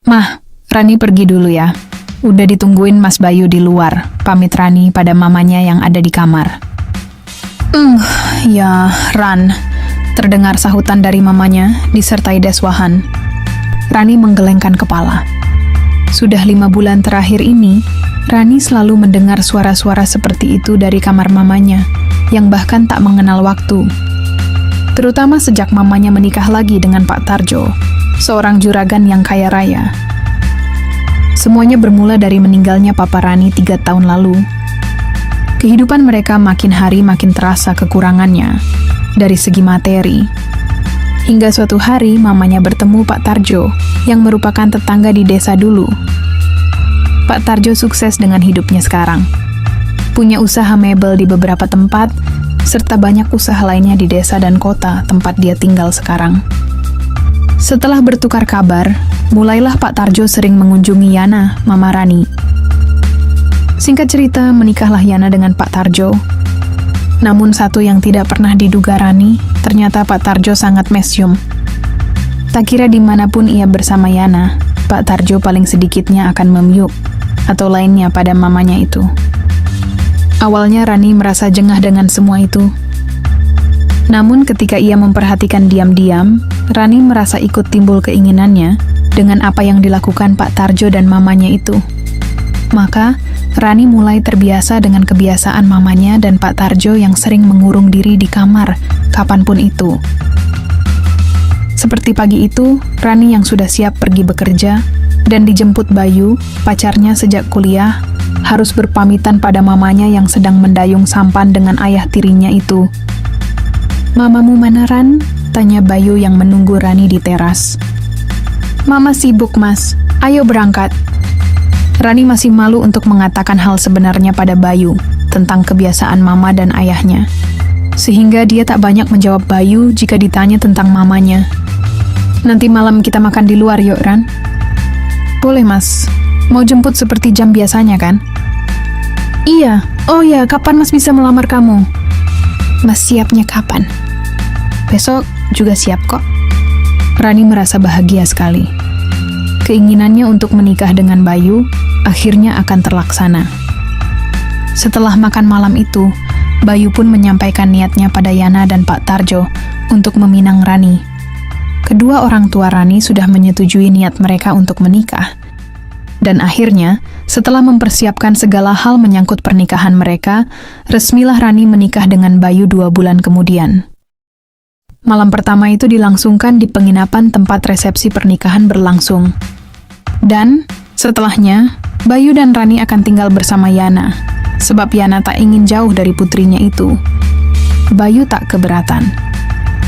Mah, Rani pergi dulu ya. Udah ditungguin Mas Bayu di luar, pamit Rani pada mamanya yang ada di kamar. Ya, Ran, terdengar sahutan dari mamanya, disertai deswahan. Rani menggelengkan kepala. Sudah 5 bulan terakhir ini, Rani selalu mendengar suara-suara seperti itu dari kamar mamanya, yang bahkan tak mengenal waktu. Terutama sejak mamanya menikah lagi dengan Pak Tarjo, seorang juragan yang kaya raya. Semuanya bermula dari meninggalnya Papa Rani 3 tahun lalu. Kehidupan mereka makin hari makin terasa kekurangannya, dari segi materi. Hingga suatu hari mamanya bertemu Pak Tarjo, yang merupakan tetangga di desa dulu. Pak Tarjo sukses dengan hidupnya sekarang. Punya usaha mebel di beberapa tempat, serta banyak usaha lainnya di desa dan kota tempat dia tinggal sekarang. Setelah bertukar kabar, mulailah Pak Tarjo sering mengunjungi Yana, Mama Rani. Singkat cerita, menikahlah Yana dengan Pak Tarjo. Namun satu yang tidak pernah diduga Rani, ternyata Pak Tarjo sangat mesyum. Tak kira dimanapun ia bersama Yana, Pak Tarjo paling sedikitnya akan memyuk, atau lainnya pada mamanya itu. Awalnya Rani merasa jengah dengan semua itu. Namun ketika ia memperhatikan diam-diam, Rani merasa ikut timbul keinginannya dengan apa yang dilakukan Pak Tarjo dan mamanya itu. Maka, Rani mulai terbiasa dengan kebiasaan mamanya dan Pak Tarjo yang sering mengurung diri di kamar, kapanpun itu. Seperti pagi itu, Rani yang sudah siap pergi bekerja, dan dijemput Bayu, pacarnya sejak kuliah, harus berpamitan pada mamanya yang sedang mendayung sampan dengan ayah tirinya itu. "Mamamu mana, Ran?" tanya Bayu yang menunggu Rani di teras. "Mama sibuk, Mas. Ayo berangkat." Rani masih malu untuk mengatakan hal sebenarnya pada Bayu tentang kebiasaan mama dan ayahnya. Sehingga dia tak banyak menjawab Bayu jika ditanya tentang mamanya. "Nanti malam kita makan di luar yuk, Ran." "Boleh, Mas. Mau jemput seperti jam biasanya, kan?" "Iya. Oh ya, kapan Mas bisa melamar kamu?" "Mas siapnya kapan?" "Besok juga siap kok." Rani merasa bahagia sekali. Keinginannya untuk menikah dengan Bayu akhirnya akan terlaksana. Setelah makan malam itu, Bayu pun menyampaikan niatnya pada Yana dan Pak Tarjo untuk meminang Rani. Kedua orang tua Rani sudah menyetujui niat mereka untuk menikah. Dan akhirnya, setelah mempersiapkan segala hal menyangkut pernikahan mereka, resmilah Rani menikah dengan Bayu 2 bulan kemudian. Malam pertama itu dilangsungkan di penginapan tempat resepsi pernikahan berlangsung. Dan, setelahnya, Bayu dan Rani akan tinggal bersama Yana, sebab Yana tak ingin jauh dari putrinya itu. Bayu tak keberatan.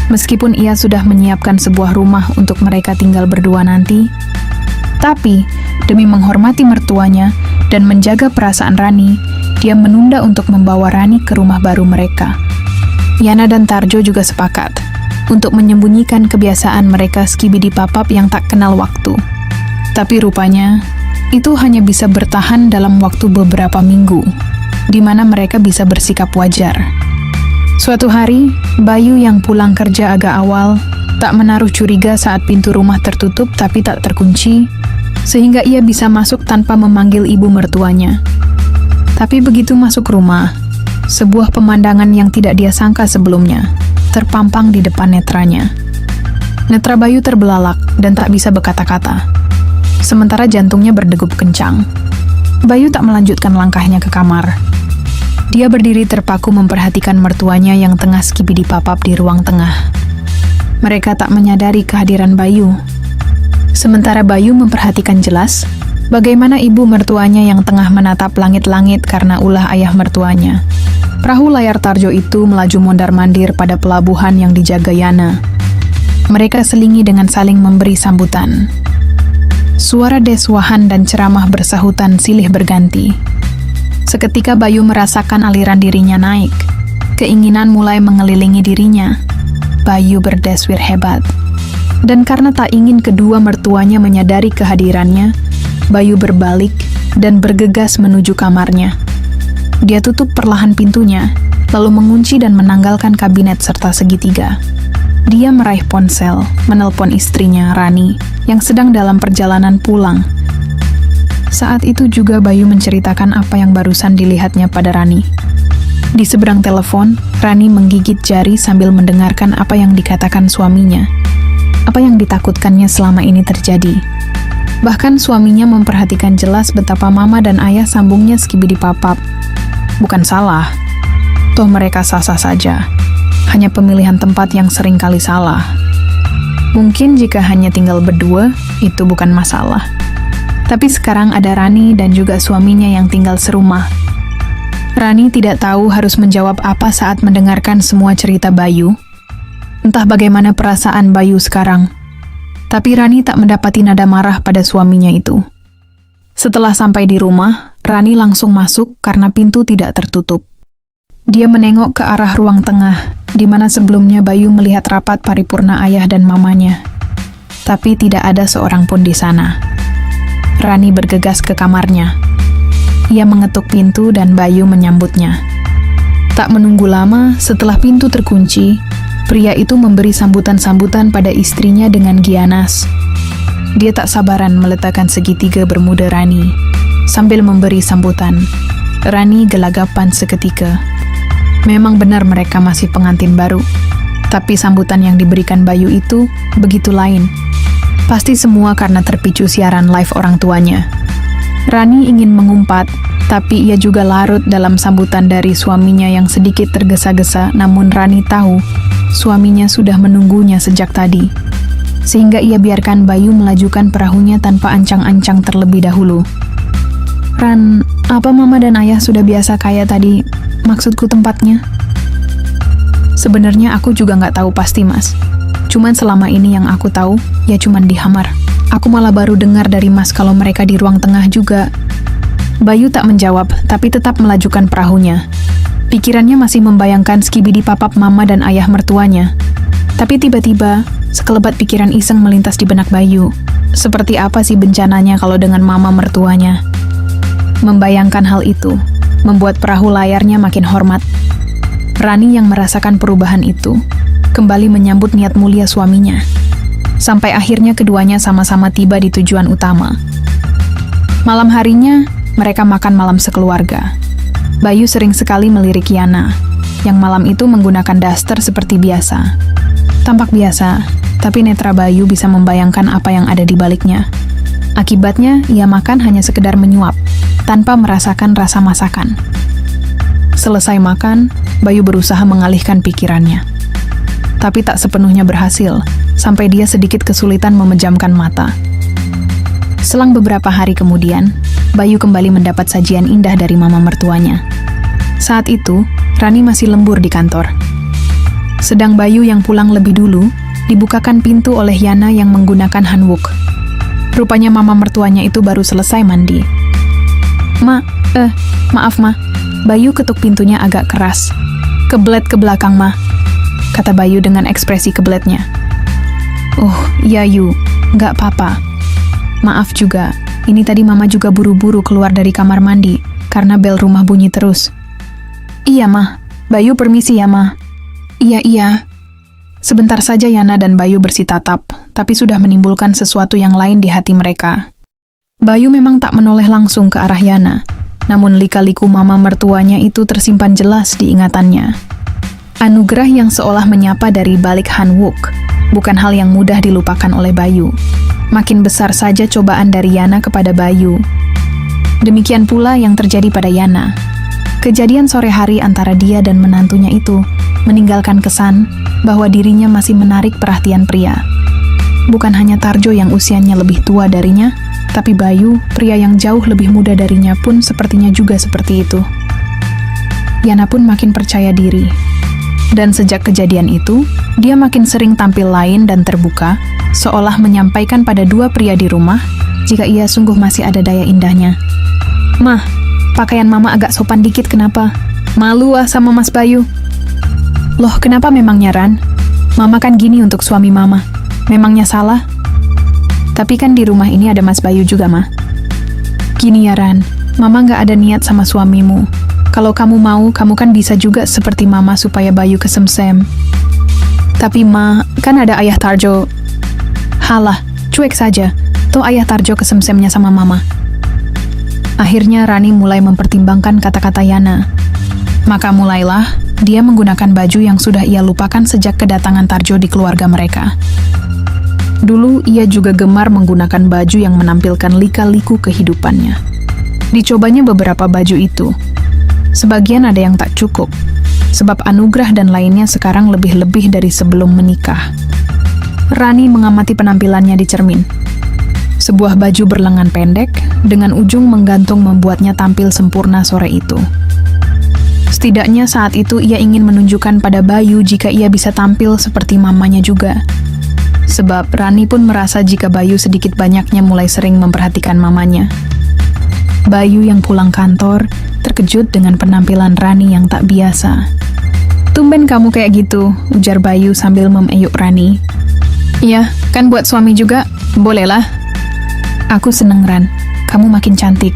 Meskipun ia sudah menyiapkan sebuah rumah untuk mereka tinggal berdua nanti, tapi, demi menghormati mertuanya dan menjaga perasaan Rani, dia menunda untuk membawa Rani ke rumah baru mereka. Yana dan Tarjo juga sepakat untuk menyembunyikan kebiasaan mereka skibidi papap yang tak kenal waktu. Tapi rupanya, itu hanya bisa bertahan dalam waktu beberapa minggu, di mana mereka bisa bersikap wajar. Suatu hari, Bayu yang pulang kerja agak awal, tak menaruh curiga saat pintu rumah tertutup tapi tak terkunci, sehingga ia bisa masuk tanpa memanggil ibu mertuanya. Tapi begitu masuk rumah, sebuah pemandangan yang tidak dia sangka sebelumnya terpampang di depan netranya. Netra Bayu terbelalak dan tak bisa berkata-kata. Sementara jantungnya berdegup kencang. Bayu tak melanjutkan langkahnya ke kamar. Dia berdiri terpaku memperhatikan mertuanya yang tengah skibidi papap di ruang tengah. Mereka tak menyadari kehadiran Bayu. Sementara Bayu memperhatikan jelas bagaimana ibu mertuanya yang tengah menatap langit-langit karena ulah ayah mertuanya. Perahu layar Tarjo itu melaju mondar-mandir pada pelabuhan yang dijaga Yana. Mereka selingi dengan saling memberi sambutan. Suara deswahan dan ceramah bersahutan silih berganti. Seketika Bayu merasakan aliran dirinya naik. Keinginan mulai mengelilingi dirinya. Bayu berdeswir hebat. Dan karena tak ingin kedua mertuanya menyadari kehadirannya, Bayu berbalik dan bergegas menuju kamarnya. Dia tutup perlahan pintunya, lalu mengunci dan menanggalkan kabinet serta segitiga. Dia meraih ponsel, menelpon istrinya, Rani, yang sedang dalam perjalanan pulang. Saat itu juga Bayu menceritakan apa yang barusan dilihatnya pada Rani. Di seberang telepon, Rani menggigit jari sambil mendengarkan apa yang dikatakan suaminya. Apa yang ditakutkannya selama ini terjadi. Bahkan suaminya memperhatikan jelas betapa mama dan ayah sambungnya skibidi papap. Bukan salah. Toh mereka sah-sah saja. Hanya pemilihan tempat yang sering kali salah. Mungkin jika hanya tinggal berdua, itu bukan masalah. Tapi sekarang ada Rani dan juga suaminya yang tinggal serumah. Rani tidak tahu harus menjawab apa saat mendengarkan semua cerita Bayu. Entah bagaimana perasaan Bayu sekarang. Tapi Rani tak mendapati nada marah pada suaminya itu. Setelah sampai di rumah, Rani langsung masuk karena pintu tidak tertutup. Dia menengok ke arah ruang tengah, di mana sebelumnya Bayu melihat rapat paripurna ayah dan mamanya. Tapi tidak ada seorang pun di sana. Rani bergegas ke kamarnya. Ia mengetuk pintu dan Bayu menyambutnya. Tak menunggu lama, setelah pintu terkunci, pria itu memberi sambutan-sambutan pada istrinya dengan gianas. Dia tak sabaran meletakkan segitiga bermuda Rani. Sambil memberi sambutan, Rani gelagapan seketika. Memang benar mereka masih pengantin baru. Tapi sambutan yang diberikan Bayu itu begitu lain. Pasti semua karena terpicu siaran live orang tuanya. Rani ingin mengumpat, tapi ia juga larut dalam sambutan dari suaminya yang sedikit tergesa-gesa, namun Rani tahu suaminya sudah menunggunya sejak tadi. Sehingga ia biarkan Bayu melajukan perahunya tanpa ancang-ancang terlebih dahulu. Ran, apa mama dan ayah sudah biasa kaya tadi? Maksudku tempatnya? Sebenarnya aku juga nggak tahu pasti, Mas. Cuman selama ini yang aku tahu, ya cuman di Hamar. Aku malah baru dengar dari Mas kalau mereka di ruang tengah juga. Bayu tak menjawab, tapi tetap melajukan perahunya. Pikirannya masih membayangkan skibidi papap mama dan ayah mertuanya. Tapi tiba-tiba, sekelebat pikiran iseng melintas di benak Bayu. Seperti apa sih bencananya kalau dengan mama mertuanya? Membayangkan hal itu membuat perahu layarnya makin hormat. Rani yang merasakan perubahan itu kembali menyambut niat mulia suaminya. Sampai akhirnya keduanya sama-sama tiba di tujuan utama. Malam harinya, mereka makan malam sekeluarga. Bayu sering sekali melirik Yana, yang malam itu menggunakan daster seperti biasa. Tampak biasa, tapi netra Bayu bisa membayangkan apa yang ada di baliknya. Akibatnya, ia makan hanya sekedar menyuap, tanpa merasakan rasa masakan. Selesai makan, Bayu berusaha mengalihkan pikirannya. Tapi tak sepenuhnya berhasil, sampai dia sedikit kesulitan memejamkan mata. Selang beberapa hari kemudian, Bayu kembali mendapat sajian indah dari mama mertuanya. Saat itu, Rani masih lembur di kantor. Sedang Bayu yang pulang lebih dulu, dibukakan pintu oleh Yana yang menggunakan hanbok. Rupanya mama mertuanya itu baru selesai mandi. Maaf Ma. Bayu ketuk pintunya agak keras. Kebelet ke belakang Ma, kata Bayu dengan ekspresi kebeletnya. Iya Yu, nggak apa-apa. Maaf juga, ini tadi mama juga buru-buru keluar dari kamar mandi, karena bel rumah bunyi terus. Iya Ma, Bayu permisi ya Ma. Iya. Sebentar saja Yana dan Bayu bersitatap, tapi sudah menimbulkan sesuatu yang lain di hati mereka. Bayu memang tak menoleh langsung ke arah Yana, namun lika-liku mama mertuanya itu tersimpan jelas di ingatannya. Anugerah yang seolah menyapa dari balik hanbok, bukan hal yang mudah dilupakan oleh Bayu. Makin besar saja cobaan dari Yana kepada Bayu. Demikian pula yang terjadi pada Yana. Kejadian sore hari antara dia dan menantunya itu meninggalkan kesan bahwa dirinya masih menarik perhatian pria. Bukan hanya Tarjo yang usianya lebih tua darinya, tapi Bayu, pria yang jauh lebih muda darinya pun sepertinya juga seperti itu. Yana pun makin percaya diri. Dan sejak kejadian itu, dia makin sering tampil lain dan terbuka, seolah menyampaikan pada dua pria di rumah, jika ia sungguh masih ada daya indahnya. Mah, pakaian mama agak sopan dikit kenapa? Malu sama Mas Bayu. Loh, kenapa memangnya Ran? Mama kan gini untuk suami mama. Memangnya salah? Tapi kan di rumah ini ada Mas Bayu juga, Ma. Gini ya Ran, mama gak ada niat sama suamimu. Kalau kamu mau, kamu kan bisa juga seperti mama supaya Bayu kesemsem. Tapi Ma, kan ada ayah Tarjo. Halah, cuek saja. Toh ayah Tarjo kesemsemnya sama Mama. Akhirnya Rani mulai mempertimbangkan kata-kata Yana. Maka mulailah dia menggunakan baju yang sudah ia lupakan sejak kedatangan Tarjo di keluarga mereka. Dulu ia juga gemar menggunakan baju yang menampilkan lika-liku kehidupannya. Dicobanya beberapa baju itu. Sebagian ada yang tak cukup, sebab anugerah dan lainnya sekarang lebih-lebih dari sebelum menikah. Rani mengamati penampilannya di cermin. Sebuah baju berlengan pendek dengan ujung menggantung membuatnya tampil sempurna sore itu. Setidaknya saat itu ia ingin menunjukkan pada Bayu jika ia bisa tampil seperti mamanya juga. Sebab Rani pun merasa jika Bayu sedikit banyaknya mulai sering memperhatikan mamanya. Bayu yang pulang kantor terkejut dengan penampilan Rani yang tak biasa. "Tumben kamu kayak gitu," ujar Bayu sambil memeyuk Rani. "Iya, kan buat suami juga, bolehlah." "Aku seneng Ran, kamu makin cantik.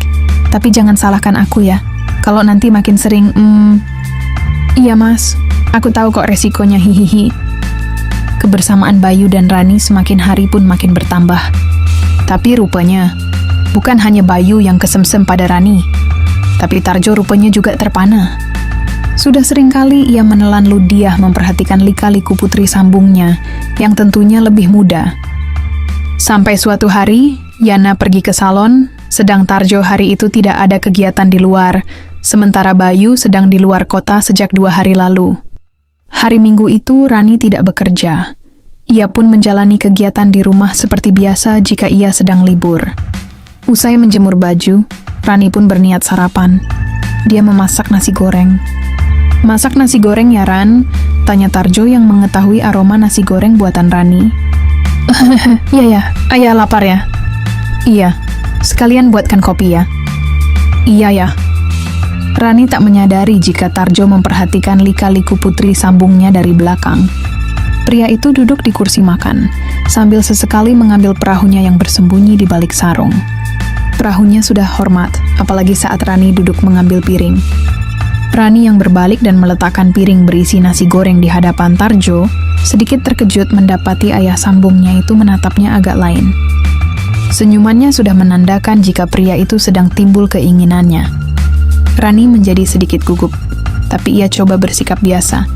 Tapi jangan salahkan aku ya, kalau nanti makin sering, Iya Mas, aku tahu kok resikonya, hihihi." Kebersamaan Bayu dan Rani semakin hari pun makin bertambah. Tapi rupanya, bukan hanya Bayu yang kesemsem pada Rani, tapi Tarjo rupanya juga terpana. Sudah seringkali ia menelan ludiah memperhatikan lika-liku putri sambungnya, yang tentunya lebih muda. Sampai suatu hari, Yana pergi ke salon, sedang Tarjo hari itu tidak ada kegiatan di luar, sementara Bayu sedang di luar kota sejak 2 hari lalu. Hari Minggu itu Rani tidak bekerja. Ia pun menjalani kegiatan di rumah seperti biasa jika ia sedang libur. Usai menjemur baju, Rani pun berniat sarapan. Dia memasak nasi goreng. "Masak nasi goreng ya Ran?" tanya Tarjo yang mengetahui aroma nasi goreng buatan Rani. "Iya ya, ayah lapar ya?" "Iya, sekalian buatkan kopi ya." "Iya ya." Rani tak menyadari jika Tarjo memperhatikan lika-liku putri sambungnya dari belakang. Pria itu duduk di kursi makan, sambil sesekali mengambil perahunya yang bersembunyi di balik sarung. Perahunya sudah hormat, apalagi saat Rani duduk mengambil piring. Rani yang berbalik dan meletakkan piring berisi nasi goreng di hadapan Tarjo, sedikit terkejut mendapati ayah sambungnya itu menatapnya agak lain. Senyumannya sudah menandakan jika pria itu sedang timbul keinginannya. Rani menjadi sedikit gugup, tapi ia coba bersikap biasa.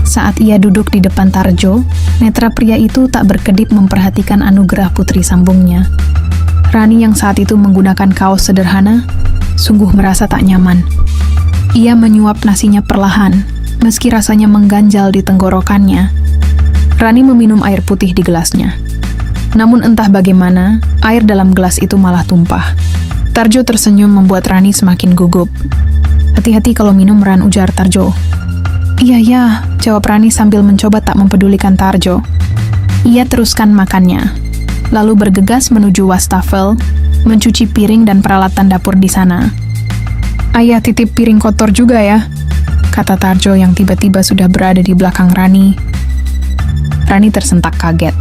Saat ia duduk di depan Tarjo, netra pria itu tak berkedip memperhatikan anugerah putri sambungnya. Rani yang saat itu menggunakan kaos sederhana, sungguh merasa tak nyaman. Ia menyuap nasinya perlahan, meski rasanya mengganjal di tenggorokannya. Rani meminum air putih di gelasnya. Namun entah bagaimana, air dalam gelas itu malah tumpah. Tarjo tersenyum membuat Rani semakin gugup. "Hati-hati kalau minum Ran," ujar Tarjo. "Iya ya," jawab Rani sambil mencoba tak mempedulikan Tarjo. Ia teruskan makannya, lalu bergegas menuju wastafel, mencuci piring dan peralatan dapur di sana. "Ayah titip piring kotor juga ya," kata Tarjo yang tiba-tiba sudah berada di belakang Rani. Rani tersentak kaget.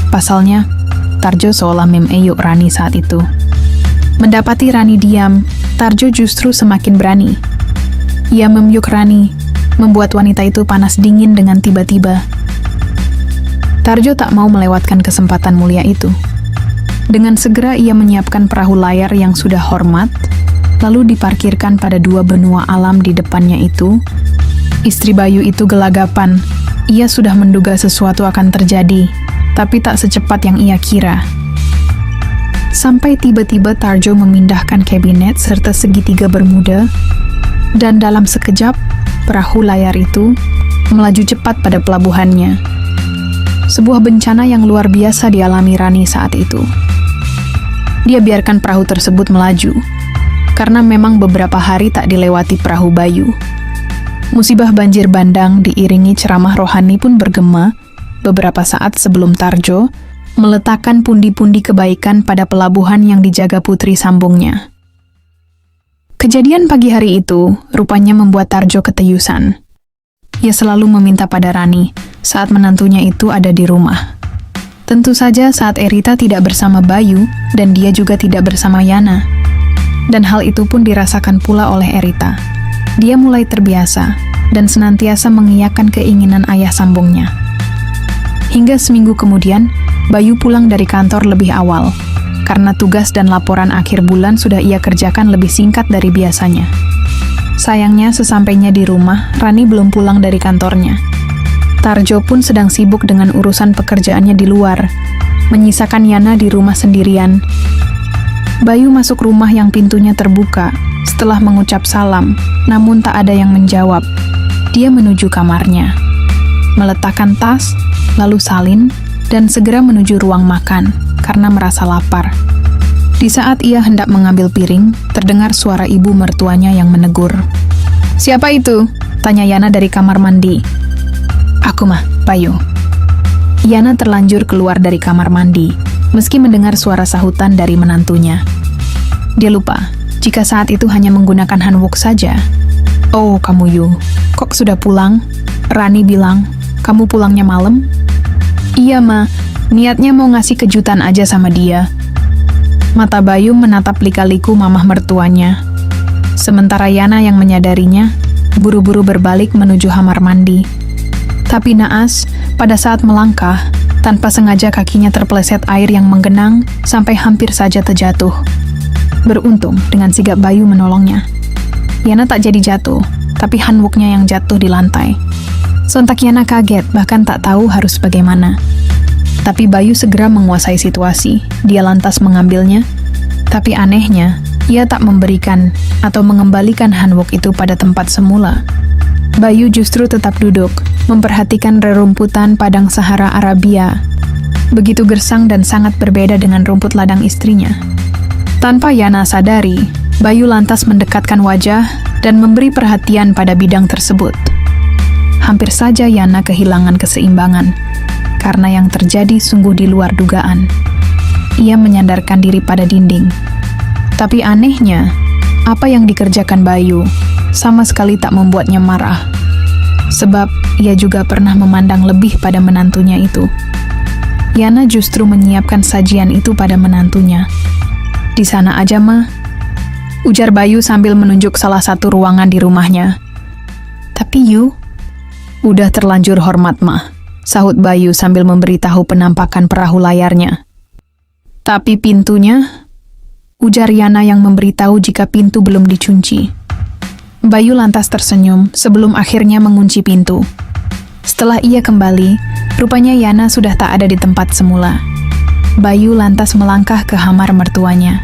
Pasalnya, Tarjo seolah memeyuk Rani saat itu. Mendapati Rani diam, Tarjo justru semakin berani. Ia memyuk Rani, membuat wanita itu panas dingin dengan tiba-tiba. Tarjo tak mau melewatkan kesempatan mulia itu. Dengan segera ia menyiapkan perahu layar yang sudah hormat, lalu diparkirkan pada 2 benua alam di depannya itu. Istri Bayu itu gelagapan. Ia sudah menduga sesuatu akan terjadi, tapi tak secepat yang ia kira. Sampai tiba-tiba Tarjo memindahkan kabinet serta segitiga bermuda, dan dalam sekejap, perahu layar itu melaju cepat pada pelabuhannya. Sebuah bencana yang luar biasa dialami Rani saat itu. Dia biarkan perahu tersebut melaju, karena memang beberapa hari tak dilewati perahu Bayu. Musibah banjir bandang diiringi ceramah rohani pun bergema beberapa saat sebelum Tarjo meletakkan pundi-pundi kebaikan pada pelabuhan yang dijaga putri sambungnya. Kejadian pagi hari itu rupanya membuat Tarjo keteyusan. Ia selalu meminta pada Rani saat menantunya itu ada di rumah. Tentu saja saat Erita tidak bersama Bayu dan dia juga tidak bersama Yana. Dan hal itu pun dirasakan pula oleh Erita. Dia mulai terbiasa dan senantiasa mengiyakan keinginan ayah sambungnya. Hingga seminggu kemudian, Bayu pulang dari kantor lebih awal, karena tugas dan laporan akhir bulan sudah ia kerjakan lebih singkat dari biasanya. Sayangnya, sesampainya di rumah, Rani belum pulang dari kantornya. Tarjo pun sedang sibuk dengan urusan pekerjaannya di luar, menyisakan Yana di rumah sendirian. Bayu masuk rumah yang pintunya terbuka, setelah mengucap salam, namun tak ada yang menjawab. Dia menuju kamarnya, meletakkan tas, lalu salin, dan segera menuju ruang makan, karena merasa lapar. Di saat ia hendak mengambil piring, terdengar suara ibu mertuanya yang menegur. "Siapa itu?" tanya Yana dari kamar mandi. "Aku mah, Bayu." Yana terlanjur keluar dari kamar mandi, meski mendengar suara sahutan dari menantunya. Dia lupa, jika saat itu hanya menggunakan hanbok saja. "Oh, kamu Yu, kok sudah pulang?" Rani bilang, "Kamu pulangnya malam?" "Iya, Ma. Niatnya mau ngasih kejutan aja sama dia." Mata Bayu menatap lika-liku mamah mertuanya. Sementara Yana yang menyadarinya, buru-buru berbalik menuju kamar mandi. Tapi naas, pada saat melangkah, tanpa sengaja kakinya terpeleset air yang menggenang sampai hampir saja terjatuh. Beruntung dengan sigap Bayu menolongnya. Yana tak jadi jatuh, tapi hanboknya yang jatuh di lantai. Sontak Yana kaget, bahkan tak tahu harus bagaimana. Tapi Bayu segera menguasai situasi. Dia lantas mengambilnya, tapi anehnya, ia tak memberikan atau mengembalikan hanbok itu pada tempat semula. Bayu justru tetap duduk, memperhatikan rerumputan padang Sahara Arabia. Begitu gersang dan sangat berbeda dengan rumput ladang istrinya. Tanpa Yana sadari, Bayu lantas mendekatkan wajah dan memberi perhatian pada bidang tersebut. Hampir saja Yana kehilangan keseimbangan, karena yang terjadi sungguh di luar dugaan. Ia menyandarkan diri pada dinding. Tapi anehnya, apa yang dikerjakan Bayu sama sekali tak membuatnya marah. Sebab ia juga pernah memandang lebih pada menantunya itu. Yana justru menyiapkan sajian itu pada menantunya. "Di sana aja, Ma," ujar Bayu sambil menunjuk salah satu ruangan di rumahnya. "Tapi Yu..." "Udah terlanjur hormat, Ma," sahut Bayu sambil memberitahu penampakan perahu layarnya. "Tapi pintunya..." ujar Yana yang memberitahu jika pintu belum dikunci. Bayu lantas tersenyum sebelum akhirnya mengunci pintu. Setelah ia kembali, rupanya Yana sudah tak ada di tempat semula. Bayu lantas melangkah ke kamar mertuanya.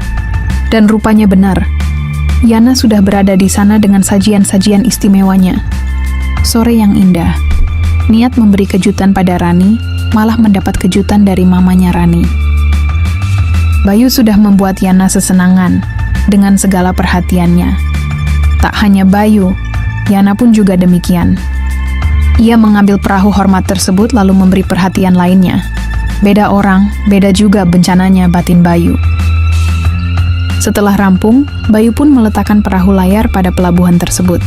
Dan rupanya benar, Yana sudah berada di sana dengan sajian-sajian istimewanya. Sore yang indah. Niat memberi kejutan pada Rani, malah mendapat kejutan dari mamanya Rani. Bayu sudah membuat Yana sesenangan dengan segala perhatiannya. Tak hanya Bayu, Yana pun juga demikian. Ia mengambil perahu hormat tersebut lalu memberi perhatian lainnya. Beda orang, beda juga bencananya batin Bayu. Setelah rampung, Bayu pun meletakkan perahu layar pada pelabuhan tersebut.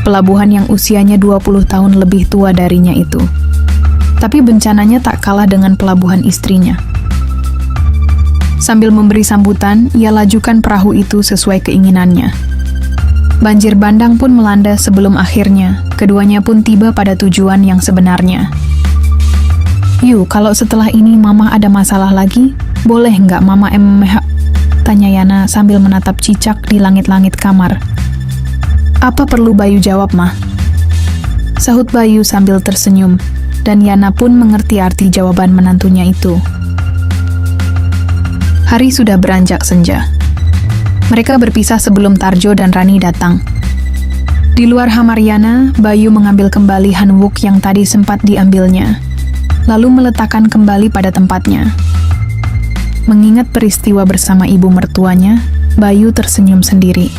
Pelabuhan yang usianya 20 tahun lebih tua darinya itu. Tapi bencananya tak kalah dengan pelabuhan istrinya. Sambil memberi sambutan, ia lajukan perahu itu sesuai keinginannya. Banjir bandang pun melanda sebelum akhirnya, keduanya pun tiba pada tujuan yang sebenarnya. "Yu, kalau setelah ini Mama ada masalah lagi, boleh nggak Mama tanya Yana sambil menatap cicak di langit-langit kamar. "Apa perlu Bayu jawab, Mah?" sahut Bayu sambil tersenyum, dan Yana pun mengerti arti jawaban menantunya itu. Hari sudah beranjak senja. Mereka berpisah sebelum Tarjo dan Rani datang. Di luar kamar Yana, Bayu mengambil kembali hanbok yang tadi sempat diambilnya, lalu meletakkan kembali pada tempatnya. Mengingat peristiwa bersama ibu mertuanya, Bayu tersenyum sendiri.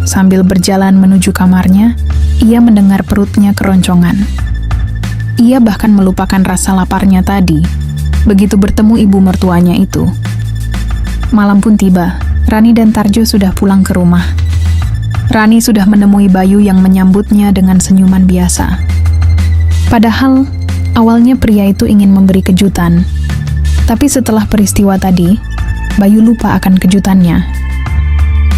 Sambil berjalan menuju kamarnya, ia mendengar perutnya keroncongan. Ia bahkan melupakan rasa laparnya tadi, begitu bertemu ibu mertuanya itu. Malam pun tiba, Rani dan Tarjo sudah pulang ke rumah. Rani sudah menemui Bayu yang menyambutnya dengan senyuman biasa. Padahal, awalnya pria itu ingin memberi kejutan. Tapi setelah peristiwa tadi, Bayu lupa akan kejutannya.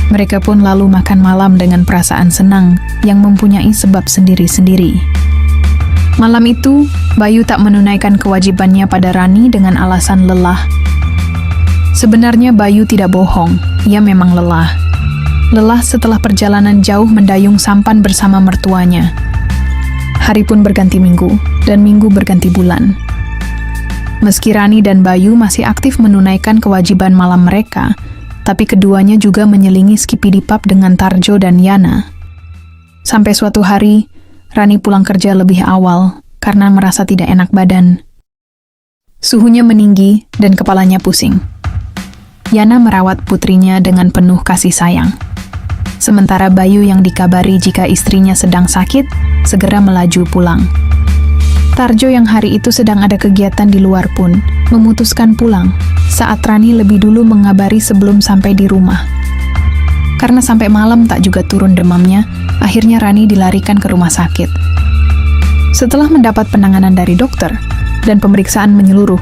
Mereka pun lalu makan malam dengan perasaan senang yang mempunyai sebab sendiri-sendiri. Malam itu, Bayu tak menunaikan kewajibannya pada Rani dengan alasan lelah. Sebenarnya Bayu tidak bohong, ia memang lelah. Lelah setelah perjalanan jauh mendayung sampan bersama mertuanya. Hari pun berganti minggu, dan minggu berganti bulan. Meski Rani dan Bayu masih aktif menunaikan kewajiban malam mereka, tapi keduanya juga menyelingi skipidipap dengan Tarjo dan Yana. Sampai suatu hari, Rani pulang kerja lebih awal karena merasa tidak enak badan. Suhunya meninggi dan kepalanya pusing. Yana merawat putrinya dengan penuh kasih sayang. Sementara Bayu yang dikabari jika istrinya sedang sakit, segera melaju pulang. Tarjo yang hari itu sedang ada kegiatan di luar pun memutuskan pulang saat Rani lebih dulu mengabari sebelum sampai di rumah. Karena sampai malam tak juga turun demamnya, akhirnya Rani dilarikan ke rumah sakit. Setelah mendapat penanganan dari dokter dan pemeriksaan menyeluruh,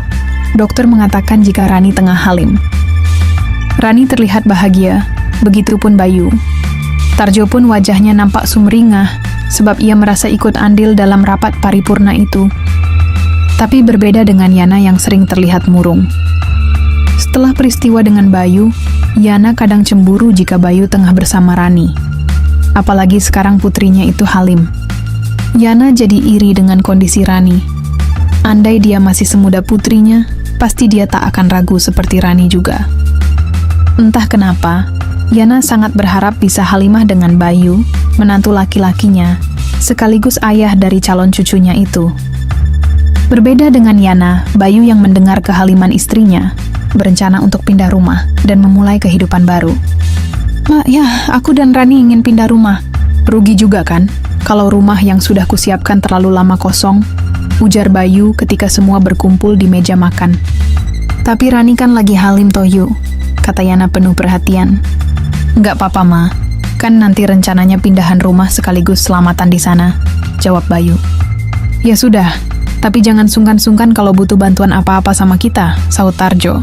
dokter mengatakan jika Rani tengah halim. Rani terlihat bahagia, begitupun Bayu. Tarjo pun wajahnya nampak sumringah, sebab ia merasa ikut andil dalam rapat paripurna itu. Tapi berbeda dengan Yana yang sering terlihat murung. Setelah peristiwa dengan Bayu, Yana kadang cemburu jika Bayu tengah bersama Rani. Apalagi sekarang putrinya itu halim. Yana jadi iri dengan kondisi Rani. Andai dia masih semuda putrinya, pasti dia tak akan ragu seperti Rani juga. Entah kenapa, Yana sangat berharap bisa halimah dengan Bayu, menantu laki-lakinya, sekaligus ayah dari calon cucunya itu. Berbeda dengan Yana, Bayu yang mendengar kehaliman istrinya, berencana untuk pindah rumah dan memulai kehidupan baru. Ya, aku dan Rani ingin pindah rumah. Rugi juga kan, kalau rumah yang sudah kusiapkan terlalu lama kosong, ujar Bayu ketika semua berkumpul di meja makan. Tapi Rani kan lagi halim Toyu, kata Yana penuh perhatian. Nggak apa-apa, Ma. Kan nanti rencananya pindahan rumah sekaligus selamatan di sana, jawab Bayu. Ya sudah, tapi jangan sungkan-sungkan kalau butuh bantuan apa-apa sama kita, saut Tarjo.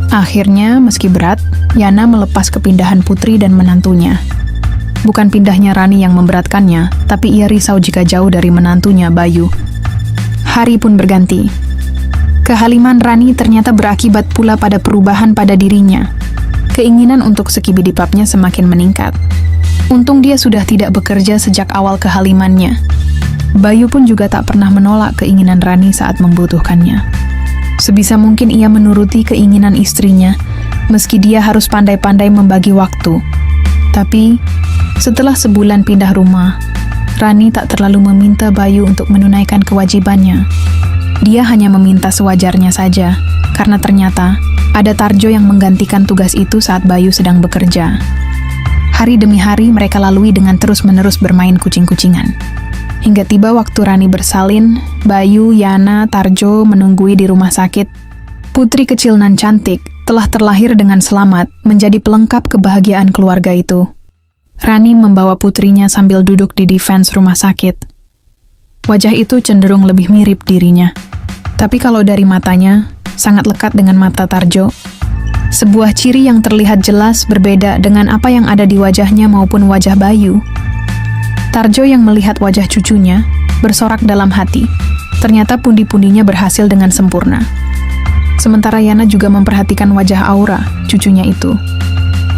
Akhirnya, meski berat, Yana melepas kepindahan putri dan menantunya. Bukan pindahnya Rani yang memberatkannya, tapi ia risau jika jauh dari menantunya, Bayu. Hari pun berganti. Kehaliman Rani ternyata berakibat pula pada perubahan pada dirinya. Keinginan untuk skibidipapnya semakin meningkat. Untung dia sudah tidak bekerja sejak awal kehalimannya. Bayu pun juga tak pernah menolak keinginan Rani saat membutuhkannya. Sebisa mungkin ia menuruti keinginan istrinya, meski dia harus pandai-pandai membagi waktu. Tapi, setelah sebulan pindah rumah, Rani tak terlalu meminta Bayu untuk menunaikan kewajibannya. Dia hanya meminta sewajarnya saja, karena ternyata ada Tarjo yang menggantikan tugas itu saat Bayu sedang bekerja. Hari demi hari mereka lalui dengan terus-menerus bermain kucing-kucingan. Hingga tiba waktu Rani bersalin, Bayu, Yana, Tarjo menunggui di rumah sakit. Putri kecil nan cantik telah terlahir dengan selamat menjadi pelengkap kebahagiaan keluarga itu. Rani membawa putrinya sambil duduk di defense rumah sakit. Wajah itu cenderung lebih mirip dirinya. Tapi kalau dari matanya, sangat lekat dengan mata Tarjo. Sebuah ciri yang terlihat jelas berbeda dengan apa yang ada di wajahnya maupun wajah Bayu. Tarjo yang melihat wajah cucunya, bersorak dalam hati. Ternyata pundi-pundinya berhasil dengan sempurna. Sementara Yana juga memperhatikan wajah Aura, cucunya itu.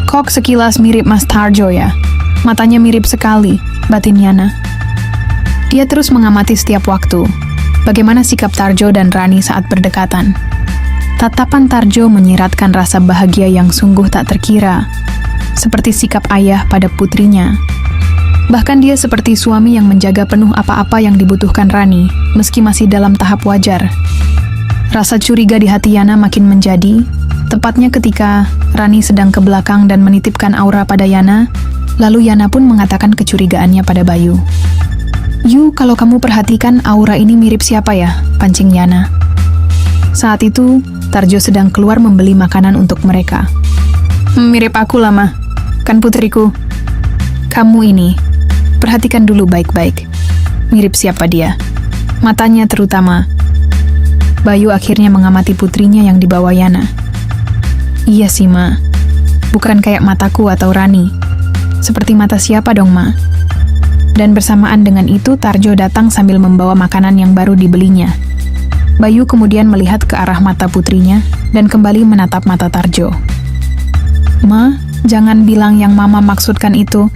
Kok sekilas mirip Mas Tarjo ya? Matanya mirip sekali, batin Yana. Dia terus mengamati setiap waktu. Bagaimana sikap Tarjo dan Rani saat berdekatan. Tatapan Tarjo menyiratkan rasa bahagia yang sungguh tak terkira, seperti sikap ayah pada putrinya. Bahkan dia seperti suami yang menjaga penuh apa-apa yang dibutuhkan Rani, meski masih dalam tahap wajar. Rasa curiga di hati Yana makin menjadi, tepatnya ketika Rani sedang ke belakang dan menitipkan Aura pada Yana, lalu Yana pun mengatakan kecurigaannya pada Bayu. "Yu, kalau kamu perhatikan Aura ini mirip siapa ya?" pancing Yana. Saat itu, Tarjo sedang keluar membeli makanan untuk mereka. "Mirip aku lah, Ma. Kan putriku." "Kamu ini, perhatikan dulu baik-baik. Mirip siapa dia? Matanya terutama." Bayu akhirnya mengamati putrinya yang dibawa Yana. "Iya sih, Ma. Bukan kayak mataku atau Rani. Seperti mata siapa dong, Ma?" Dan bersamaan dengan itu, Tarjo datang sambil membawa makanan yang baru dibelinya. Bayu kemudian melihat ke arah mata putrinya dan kembali menatap mata Tarjo. "Ma, jangan bilang yang Mama maksudkan itu."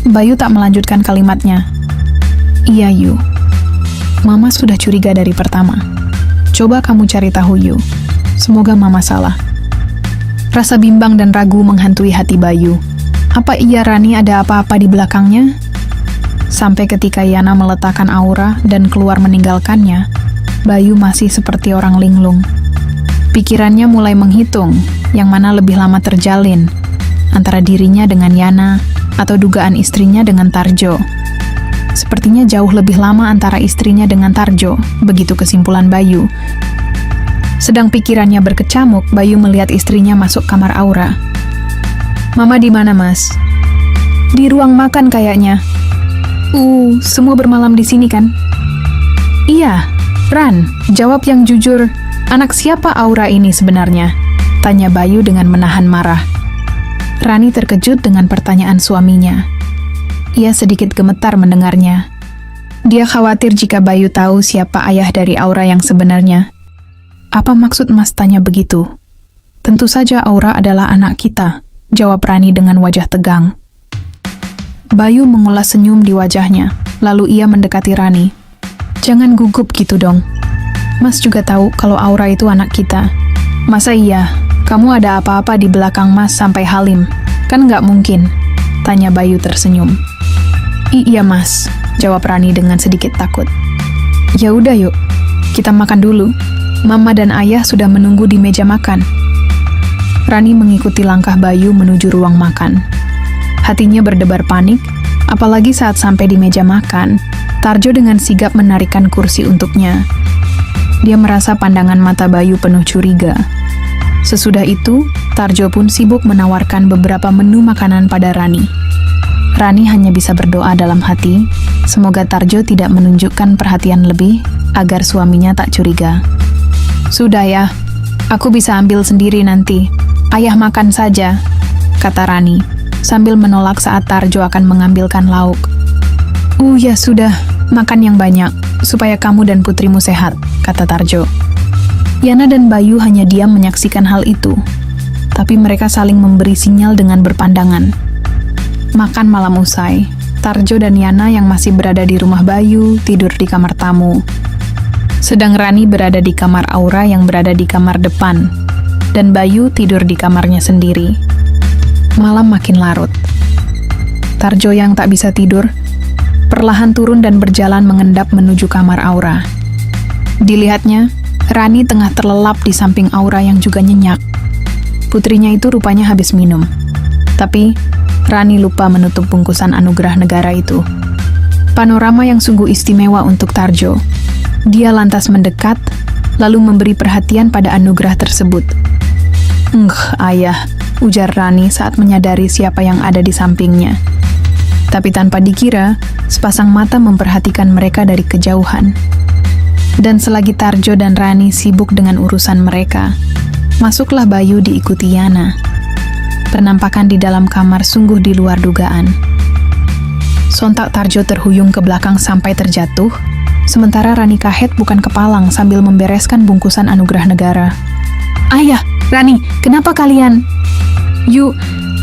Bayu tak melanjutkan kalimatnya. "Iya, Yu. Mama sudah curiga dari pertama. Coba kamu cari tahu, Yu. Semoga Mama salah." Rasa bimbang dan ragu menghantui hati Bayu. Apa iya Rani ada apa-apa di belakangnya? Sampai ketika Yana meletakkan aura dan keluar meninggalkannya, Bayu masih seperti orang linglung. Pikirannya mulai menghitung yang mana lebih lama terjalin, antara dirinya dengan Yana atau dugaan istrinya dengan Tarjo. Sepertinya jauh lebih lama antara istrinya dengan Tarjo, begitu kesimpulan Bayu. Sedang pikirannya berkecamuk, Bayu melihat istrinya masuk kamar Aura. "Mama di mana, Mas?" "Di ruang makan kayaknya." Semua bermalam di sini kan?" "Iya." "Ran, jawab yang jujur. Anak siapa Aura ini sebenarnya?" tanya Bayu dengan menahan marah. Rani terkejut dengan pertanyaan suaminya. Ia sedikit gemetar mendengarnya. Dia khawatir jika Bayu tahu siapa ayah dari Aura yang sebenarnya. "Apa maksud Mas tanya begitu?" "Tentu saja Aura adalah anak kita," jawab Rani dengan wajah tegang. Bayu mengulas senyum di wajahnya, lalu ia mendekati Rani. "Jangan gugup gitu dong. Mas juga tahu kalau Aura itu anak kita. Masa iya, kamu ada apa-apa di belakang Mas sampai Halim? Kan nggak mungkin," tanya Bayu tersenyum. "Iya Mas," jawab Rani dengan sedikit takut. "Ya udah yuk, kita makan dulu. Mama dan Ayah sudah menunggu di meja makan." Rani mengikuti langkah Bayu menuju ruang makan. Hatinya berdebar panik, apalagi saat sampai di meja makan, Tarjo dengan sigap menarikkan kursi untuknya. Dia merasa pandangan mata Bayu penuh curiga. Sesudah itu, Tarjo pun sibuk menawarkan beberapa menu makanan pada Rani. Rani hanya bisa berdoa dalam hati, semoga Tarjo tidak menunjukkan perhatian lebih agar suaminya tak curiga. "Sudah ya, aku bisa ambil sendiri nanti. Ayah makan saja," kata Rani, sambil menolak saat Tarjo akan mengambilkan lauk. Ya sudah, makan yang banyak, supaya kamu dan putrimu sehat," kata Tarjo. Yana dan Bayu hanya diam menyaksikan hal itu, tapi mereka saling memberi sinyal dengan berpandangan. Makan malam usai, Tarjo dan Yana yang masih berada di rumah Bayu tidur di kamar tamu. Sedang Rani berada di kamar Aura yang berada di kamar depan, dan Bayu tidur di kamarnya sendiri. Malam makin larut. Tarjo yang tak bisa tidur, perlahan turun dan berjalan mengendap menuju kamar Aura. Dilihatnya, Rani tengah terlelap di samping Aura yang juga nyenyak. Putrinya itu rupanya habis minum. Tapi, Rani lupa menutup bungkusan anugerah negara itu. Panorama yang sungguh istimewa untuk Tarjo. Dia lantas mendekat, lalu memberi perhatian pada anugerah tersebut. Ayah," ujar Rani saat menyadari siapa yang ada di sampingnya. Tapi tanpa dikira, sepasang mata memperhatikan mereka dari kejauhan. Dan selagi Tarjo dan Rani sibuk dengan urusan mereka, masuklah Bayu diikuti Yana. Penampakan di dalam kamar sungguh di luar dugaan. Sontak Tarjo terhuyung ke belakang sampai terjatuh, sementara Rani kahet bukan kepalang sambil membereskan bungkusan anugerah negara. "Ayah, Rani, kenapa kalian?" "Yuk,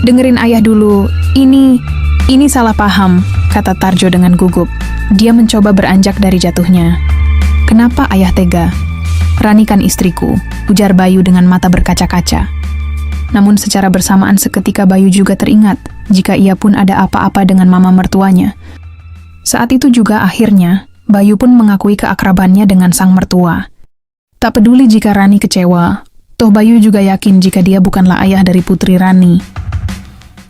dengerin ayah dulu. Ini salah paham," kata Tarjo dengan gugup. Dia mencoba beranjak dari jatuhnya. "Kenapa ayah tega?" "Rani kan istriku," ujar Bayu dengan mata berkaca-kaca. Namun secara bersamaan seketika Bayu juga teringat jika ia pun ada apa-apa dengan mama mertuanya. Saat itu juga akhirnya, Bayu pun mengakui keakrabannya dengan sang mertua. Tak peduli jika Rani kecewa, toh Bayu juga yakin jika dia bukanlah ayah dari putri Rani.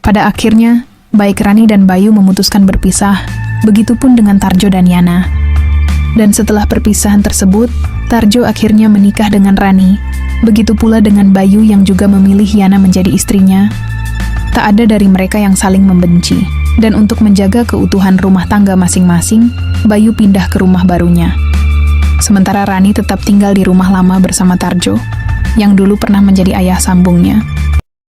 Pada akhirnya, baik Rani dan Bayu memutuskan berpisah, begitupun dengan Tarjo dan Yana. Dan setelah perpisahan tersebut, Tarjo akhirnya menikah dengan Rani. Begitu pula dengan Bayu yang juga memilih Yana menjadi istrinya. Tak ada dari mereka yang saling membenci. Dan untuk menjaga keutuhan rumah tangga masing-masing, Bayu pindah ke rumah barunya. Sementara Rani tetap tinggal di rumah lama bersama Tarjo, yang dulu pernah menjadi ayah sambungnya.